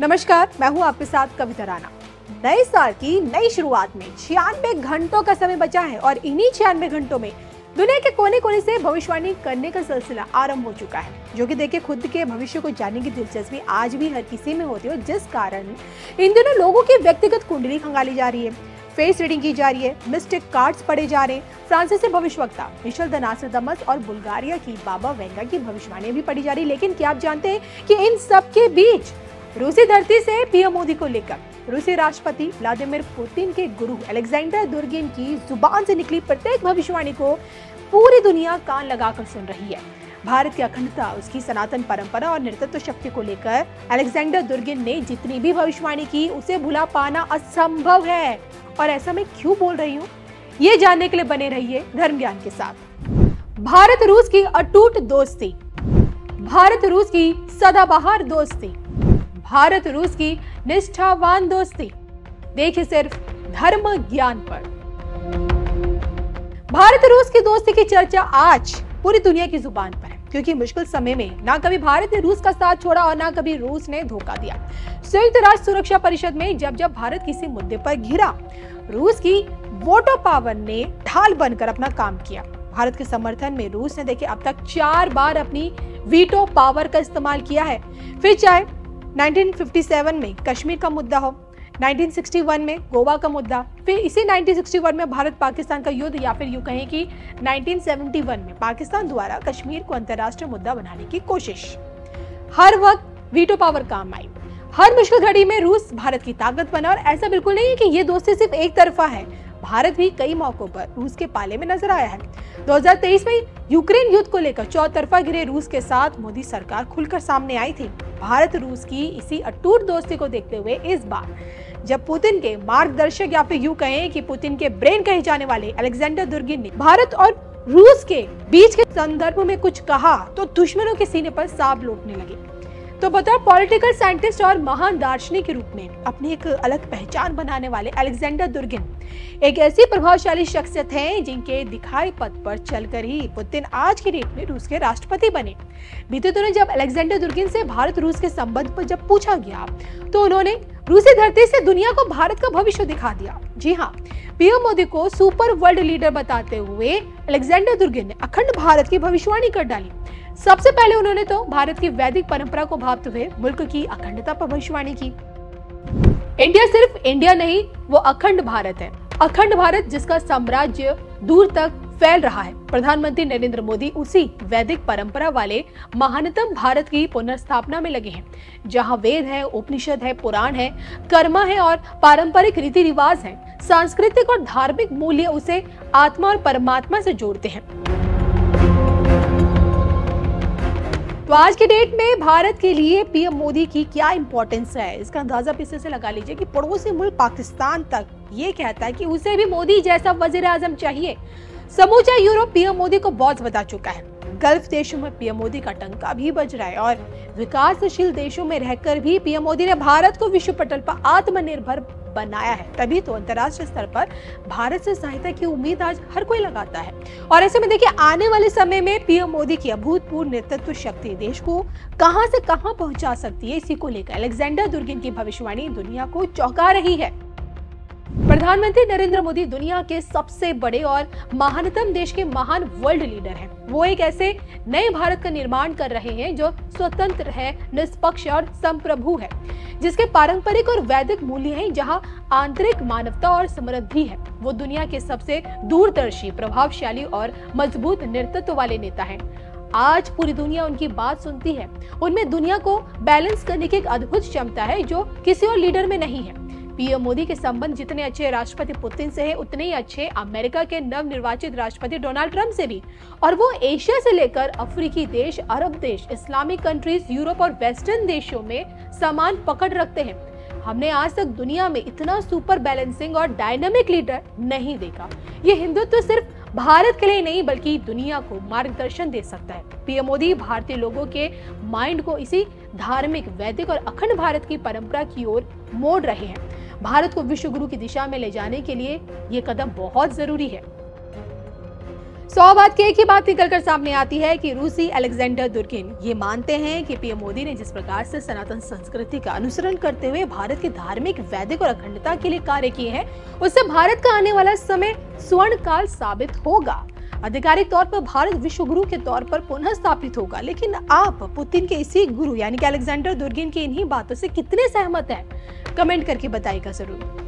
नमस्कार, मैं हूं आपके साथ कविता राणा। नए साल की नई शुरुआत में 96 घंटों का समय बचा है और इन्हीं 96 घंटों में दुनिया के कोने कोने से भविष्यवाणी करने का सिलसिला आरंभ हो चुका है, जो कि देखिए खुद के भविष्य को जानने की दिलचस्पी आज भी हर किसी में होती है, जिस कारण इन दिनों लोगों की व्यक्तिगत कुंडली खंगाली जा रही है, फेस रीडिंग की जा रही है, मिस्टिक कार्ड्स पढ़े जा रहे हैं, फ्रांसीसी भविष्यवक्ता मिशेल द नास्ट्राडामस और बुल्गारिया की बाबा वेंगा की भविष्यवाणी भी पढ़ी जा रही है। लेकिन क्या आप जानते हैं कि इन सब के बीच रूसी धरती से पीएम मोदी को लेकर रूसी राष्ट्रपति व्लादिमीर पुतिन के गुरु अलेक्जेंडर दुर्गिन की जुबान से निकली प्रत्येक भविष्यवाणी को पूरी दुनिया कान लगाकर सुन रही है। भारत की अखंडता, उसकी सनातन परंपरा और नेतृत्व शक्ति को लेकर अलेक्जेंडर दुर्गिन ने जितनी भी भविष्यवाणी की, उसे भुला पाना असंभव है। और ऐसा मैं क्यों बोल रही हूँ, ये जानने के लिए बने रहिए धर्म ज्ञान के साथ। भारत रूस की अटूट दोस्ती, भारत रूस की सदाबहार दोस्ती, भारत रूस की निष्ठावान दोस्ती, देखिए सिर्फ धर्म ज्ञान पर। भारत रूस की दोस्ती की चर्चा आज पूरी दुनिया की जुबान पर है, क्योंकि मुश्किल समय में ना कभी भारत ने रूस का साथ छोड़ा और ना कभी रूस ने धोखा दिया। संयुक्त राष्ट्र सुरक्षा परिषद में जब जब भारत किसी मुद्दे पर घिरा, रूस की वोटो पावर ने ढाल बनकर अपना काम किया। भारत के समर्थन में रूस ने देखिए अब तक 4 बार अपनी वीटो पावर का इस्तेमाल किया है, फिर चाहे 1957 में कश्मीर का मुद्दा हो, 1961 में गोवा का मुद्दा, फिर इसी 1961 में भारत पाकिस्तान का युद्ध, या फिर यूं कहें कि 1971 में पाकिस्तान द्वारा कश्मीर को अंतर्राष्ट्रीय मुद्दा बनाने की कोशिश। हर वक्त वीटो पावर काम आई। हर मुश्किल घड़ी में रूस भारत की ताकत बना। और ऐसा बिल्कुल नहीं है कि ये दोस्ती सिर्फ एक तरफा है, भारत भी कई मौकों पर रूस के पाले में नजर आया है। 2023 में यूक्रेन युद्ध को लेकर चौतरफा घिरे रूस के साथ मोदी सरकार खुलकर सामने आई थी। भारत रूस की इसी अटूट दोस्ती को देखते हुए इस बार जब पुतिन के मार्गदर्शक, या फिर यूं कहें कि पुतिन के ब्रेन कहे जाने वाले अलेक्जेंडर दुर्गिन ने भारत और रूस के बीच के संदर्भ में कुछ कहा, तो दुश्मनों के सीने पर सांप लौटने लगे। तो बताओ, पॉलिटिकल साइंटिस्ट और महान दार्शनिक के रूप में अपनी एक अलग पहचान बनाने वाले अलेक्जेंडर दुर्गिन एक ऐसी प्रभावशाली शख्सियत हैं जिनके दिखाए पथ पर चलकर ही पुतिन आज की डेट में रूस के राष्ट्रपति बने। बीते दिनों जब अलेक्जेंडर दुर्गिन से भारत रूस के संबंध पर जब पूछा गया, तो उन्होंने रूसी धरती से दुनिया को भारत का भविष्य दिखा दिया। जी हाँ, पीएम मोदी को सुपर वर्ल्ड लीडर बताते हुए अलेक्जेंडर दुर्गिन ने अखंड भारत की भविष्यवाणी कर डाली। सबसे पहले उन्होंने तो भारत की वैदिक परंपरा को भांपते हुए मुल्क की अखंडता पर भविष्यवाणी की। इंडिया सिर्फ इंडिया नहीं, वो अखंड भारत है। अखंड भारत जिसका साम्राज्य दूर तक फैल रहा है। प्रधानमंत्री नरेंद्र मोदी उसी वैदिक परंपरा वाले महानतम भारत की पुनर्स्थापना में लगे हैं, जहां वेद है, उपनिषद है, पुराण है, कर्मा है और पारंपरिक रीति रिवाज है। सांस्कृतिक और धार्मिक मूल्य उसे आत्मा और परमात्मा से जोड़ते हैं। तो आज के डेट में भारत के लिए पीएम मोदी की क्या इंपॉर्टेंस है, इसका अंदाजा पीछे से लगा लीजिए कि पड़ोसी मुल्क पाकिस्तान तक ये कहता है कि उसे भी मोदी जैसा वजीर आजम चाहिए। समूचा यूरोप पीएम मोदी को बॉस बता चुका है। गल्फ देशों में पीएम मोदी का टंका भी बज रहा है और विकासशील देशों में रहकर भी पीएम मोदी ने भारत को विश्व पटल पर आत्मनिर्भर बनाया है। तभी तो अंतर्राष्ट्रीय स्तर पर भारत से सहायता की उम्मीद आज हर कोई लगाता है। और ऐसे में देखिए, आने वाले समय में पीएम मोदी की अभूतपूर्व नेतृत्व शक्ति देश को कहां से कहां पहुंचा सकती है, इसी को लेकर अलेक्जेंडर दुर्गिन की भविष्यवाणी दुनिया को चौंका रही है। प्रधानमंत्री नरेंद्र मोदी दुनिया के सबसे बड़े और महानतम देश के महान वर्ल्ड लीडर हैं। वो एक ऐसे नए भारत का निर्माण कर रहे हैं जो स्वतंत्र है, निष्पक्ष और संप्रभु है, जिसके पारंपरिक और वैदिक मूल्य हैं, जहां आंतरिक मानवता और समृद्धि है। वो दुनिया के सबसे दूरदर्शी, प्रभावशाली और मजबूत नेतृत्व वाले नेता हैं। आज पूरी दुनिया उनकी बात सुनती है। उनमें दुनिया को बैलेंस करने की एक अद्भुत क्षमता है जो किसी और लीडर में नहीं है। पीएम मोदी के संबंध जितने अच्छे राष्ट्रपति पुतिन से हैं, उतने ही अच्छे अमेरिका के नवनिर्वाचित राष्ट्रपति डोनाल्ड ट्रंप से भी। और वो एशिया से लेकर अफ्रीकी देश, अरब देश, इस्लामिक कंट्रीज, यूरोप और वेस्टर्न देशों में समान पकड़ रखते हैं। हमने आज तक दुनिया में इतना सुपर बैलेंसिंग और डायनामिक लीडर नहीं देखा। ये हिंदुत्व सिर्फ भारत के लिए नहीं बल्कि दुनिया को मार्गदर्शन दे सकता है। पीएम मोदी भारतीय लोगों के माइंड को इसी धार्मिक, वैदिक और अखंड भारत की परंपरा की ओर मोड़ रहे हैं। भारत को विश्व गुरु की दिशा में ले जाने के लिए ये कदम बहुत जरूरी है। 100 बात की एक ही बात निकलकर सामने आती है कि रूसी अलेक्जेंडर दुर्गिन ये मानते हैं कि पीएम मोदी ने जिस प्रकार से सनातन संस्कृति का अनुसरण करते हुए भारत की धार्मिक, वैदिक और अखंडता के लिए कार्य किए हैं, उससे भारत का आने वाला समय स्वर्ण काल साबित होगा। आधिकारिक तौर पर भारत विश्व गुरु के तौर पर पुनः स्थापित होगा। लेकिन आप पुतिन के इसी गुरु यानी कि अलेक्जेंडर दुर्गिन की इन्हीं बातों से कितने सहमत हैं? कमेंट करके बताइएगा जरूर।